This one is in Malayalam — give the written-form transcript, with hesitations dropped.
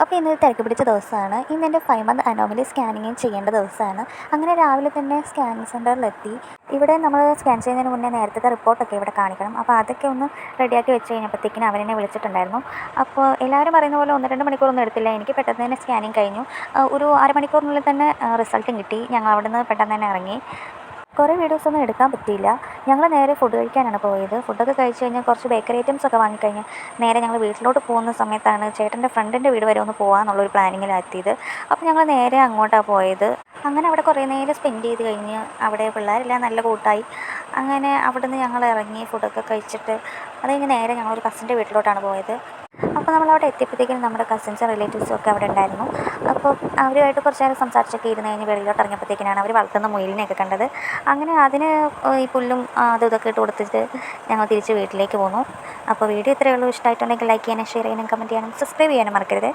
അപ്പോൾ ഇന്നൊരു തിരക്ക് പിടിച്ച ദിവസമാണ്. ഇന്നെൻ്റെ 5 മന്ത് അനോമലി സ്കാനിങ് ചെയ്യേണ്ട ദിവസമാണ്. അങ്ങനെ രാവിലെ തന്നെ സ്കാനിങ് സെൻറ്ററിലെത്തി. ഇവിടെ നമ്മൾ സ്കാൻ ചെയ്യുന്നതിന് മുന്നേ നേരത്തെ റിപ്പോർട്ടൊക്കെ ഇവിടെ കാണിക്കണം. അപ്പോൾ അതൊക്കെ ഒന്ന് റെഡിയാക്കി വെച്ച് കഴിഞ്ഞപ്പോഴത്തേക്കിനും അവരെന്നെ വിളിച്ചിട്ടുണ്ടായിരുന്നു. അപ്പോൾ എല്ലാവരും പറയുന്ന പോലെ 1-2 മണിക്കൂറൊന്നും എടുത്തില്ല. എനിക്ക് പെട്ടെന്ന് തന്നെ സ്കാനിങ് കഴിഞ്ഞു. ഒരു അരമണിക്കൂറിനുള്ളിൽ തന്നെ റിസൾട്ടും കിട്ടി. ഞങ്ങൾ അവിടെ നിന്ന് പെട്ടെന്ന് തന്നെ ഇറങ്ങി. കുറേ വീഡിയോസൊന്നും എടുക്കാൻ പറ്റിയില്ല. ഞങ്ങൾ നേരെ ഫുഡ് കഴിക്കാനാണ് പോയത്. ഫുഡൊക്കെ കഴിച്ച് കഴിഞ്ഞാൽ കുറച്ച് ബേക്കറി ഐറ്റംസൊക്കെ വാങ്ങിക്കഴിഞ്ഞ് നേരെ ഞങ്ങൾ വീട്ടിലോട്ട് പോകുന്ന സമയത്താണ് ചേട്ടൻ്റെ ഫ്രണ്ടിൻ്റെ വീട് വരെ ഒന്ന് പോകാമെന്നുള്ളൊരു പ്ലാനിങ്ങിലെത്തിയത്. അപ്പോൾ ഞങ്ങൾ നേരെ അങ്ങോട്ടാണ് പോയത്. അങ്ങനെ അവിടെ കുറേ നേരം സ്പെൻഡ് ചെയ്ത് കഴിഞ്ഞ് അവിടെ പിള്ളേരെല്ലാം നല്ല കൂട്ടായി. അങ്ങനെ അവിടെ നിന്ന് ഞങ്ങൾ ഇറങ്ങി ഫുഡൊക്കെ കഴിച്ചിട്ട് അത് കഴിഞ്ഞ് നേരെ ഞങ്ങളൊരു കസിൻ്റെ വീട്ടിലോട്ടാണ് പോയത്. അപ്പോൾ നമ്മളവിടെ എത്തിയപ്പോഴത്തേക്കും നമ്മുടെ കസിൻസും റിലേറ്റീവ്സും ഒക്കെ അവിടെ ഉണ്ടായിരുന്നു. അപ്പോൾ അവരുമായിട്ട് കുറച്ച് നേരം സംസാരിച്ചൊക്കെ ഇരുന്ന് കഴിഞ്ഞ് വെളിയിലോട്ട് ഇറങ്ങിയപ്പോഴത്തേക്കിനാണ് അവർ വളർത്തുന്ന മുയലിനെയൊക്കെ കണ്ടത്. അങ്ങനെ അതിന് ഈ പുല്ലും അതും ഇതൊക്കെ ഇട്ട് കൊടുത്തിട്ട് ഞങ്ങൾ തിരിച്ച് വീട്ടിലേക്ക് പോന്നു. അപ്പോൾ വീഡിയോ ഇത്രയേ ഉള്ളൂ. ഇഷ്ടമായിട്ടുണ്ടെങ്കിൽ ലൈക്ക് ചെയ്യാനും ഷെയർ ചെയ്യാനും കമൻറ്റ് ചെയ്യാനും സബ്സ്ക്രൈബ് ചെയ്യാനും മറക്കരുത്.